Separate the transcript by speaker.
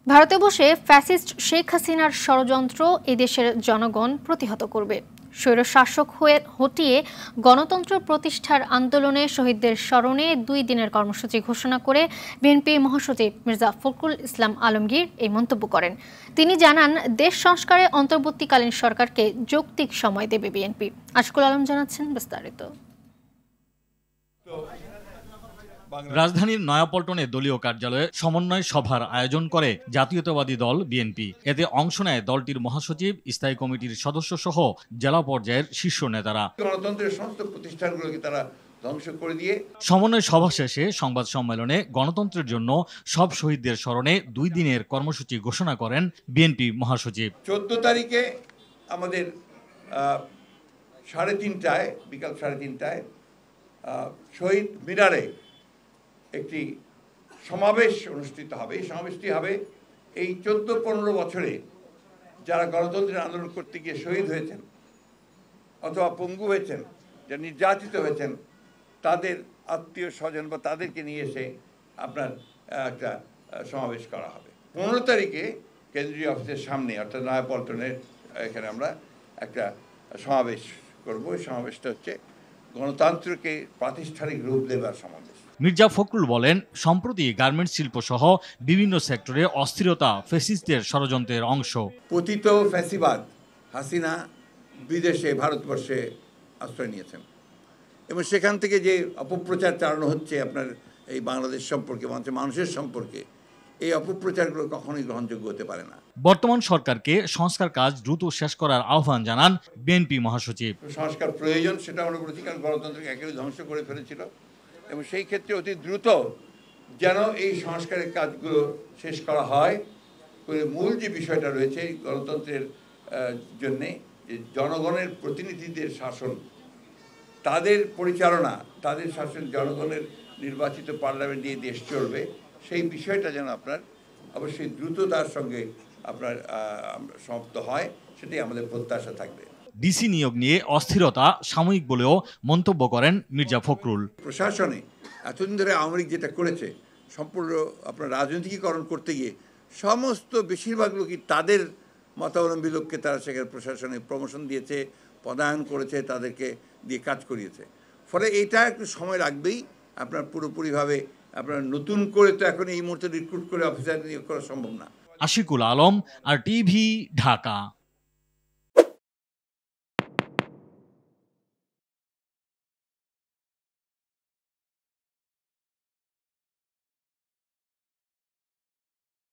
Speaker 1: ভারতে বসে ফ্যাসিস্ট শেখ হাসিনার ষড়যন্ত্র এদেশের জনগণ প্রতিহত করবে। স্বৈরশাসক হয়ে হটিয়ে গণতন্ত্র প্রতিষ্ঠার আন্দোলনে শহীদদের স্মরণে 2 দিনের কর্মসূচি ঘোষণা করে বিএনপি মহাসচিব মির্জা ফখরুল ইসলাম আলমগীর এই মন্তব্য করেন। তিনি জানান, দেশ সংস্কারে অন্তর্বর্তীকালীন সরকারকে যৌক্তিক সময় দেবে বিএনপি। আশকুল আলম জানাচ্ছেন বিস্তারিত।
Speaker 2: রাজধানীর নয়াপল্টনে দলীয় কার্যালয়ে সমন্বয় সভার আয়োজন করে জাতীয়তাবাদী দল বিএনপি। এতে অংশ নেয় দলটির মহাসচিব, স্থায়ী কমিটির সদস্য সহ জেলা পর্যায়ের শীর্ষ নেতারা।
Speaker 3: গণতন্ত্রের সমস্ত প্রতিষ্ঠানগুলোকে তারা ধ্বংস করে দিয়ে
Speaker 2: সমন্বয় সভা শেষে সংবাদ সম্মেলনে গণতন্ত্রের জন্য সব শহীদদের স্মরণে 2 দিনের কর্মসূচি ঘোষণা করেন বিএনপি মহাসচিব।
Speaker 3: 14 তারিখে আমাদের 3:30টায় বিকাল 3:30টায় শহীদ মিনারে একটি সমাবেশ অনুষ্ঠিত হবে। এই সমাবেশটি হবে এই 14-15 বছরে যারা গণতন্ত্রের আন্দোলন করতে গিয়ে শহীদ হয়েছেন অথবা পঙ্গু হয়েছেন, যারা নির্যাতিত হয়েছেন, তাদের আত্মীয় স্বজন বা তাদেরকে নিয়ে এসে আপনার একটা সমাবেশ করা হবে। 15 তারিখে কেন্দ্রীয় অফিসের সামনে অর্থাৎ নয়াপল্টনের এখানে আমরা একটা সমাবেশ করব। এই সমাবেশটা হচ্ছে গণতন্ত্রকে প্রাতিষ্ঠানিক রূপ দেওয়ার সমাবেশ।
Speaker 2: মির্জা ফখরুল বলেন, সম্প্রতি গার্মেন্টস শিল্প সহ বিভিন্ন সেক্টরে অস্থিরতা ফ্যাসিস্টদের ষড়যন্ত্রের অংশ।
Speaker 3: পতিত ফ্যাসিবাদ হাসিনা বিদেশে ভারতবর্ষে আশ্রয় নিয়েছেন এবং সেখান থেকে যে অপপ্রচার চালানো হচ্ছে আপনার এই বাংলাদেশ সম্পর্কে, মানুষের সম্পর্কে, এই অপপ্রচারগুলো কখনোই গ্রহণযোগ্য হতে পারে না।
Speaker 2: বর্তমান সরকারকে সংস্কার কাজ দ্রুত শেষ করার আহ্বান জানান বিএনপি মহাসচিব।
Speaker 3: সংস্কার প্রয়োজন, সেটা আমরা বলেছি, কারণ গণতন্ত্রকে একেবারে ধ্বংস করে ফেলেছিল এবং সেই ক্ষেত্রে অতি দ্রুত যেন এই সংস্কারের কাজগুলো শেষ করা হয়। মূল যে বিষয়টা রয়েছে গণতন্ত্রের জন্যে, যে জনগণের প্রতিনিধিদের শাসন, তাদের পরিচালনা, তাদের শাসন, জনগণের নির্বাচিত পার্লামেন্ট দিয়ে দেশ চলবে, সেই বিষয়টা যেন আপনার অবশ্যই দ্রুততার সঙ্গে আপনার সমাপ্ত হয়, সেটাই আমাদের প্রত্যাশা থাকবে।
Speaker 2: ডিসি নিয়োগ নিয়ে অস্থিরতা সাময়িক বলেও মন্তব্য করেন মির্জা ফখরুল।
Speaker 3: প্রশাসনে এতদিন ধরে আওয়ামী লীগ যেটা করেছে, সম্পূর্ণ আপনার রাজনৈতিকীকরণ করতে গিয়ে সমস্ত বেশিরভাগ লোকই তাদের মতাবলম্বী লোককে তারা সেখানে প্রশাসনে প্রমোশন দিয়েছে, পদায়ন করেছে, তাদেরকে দিয়ে কাজ করিয়েছে। ফলে এটা একটু সময় লাগবেই। আপনার পুরোপুরিভাবে আপনার নতুন করে তো এখন এই মুহূর্তে রিক্রুট করে অফিসার নিয়োগ করা সম্ভব না।
Speaker 2: আশিকুল আলম, আর টিভি, ঢাকা।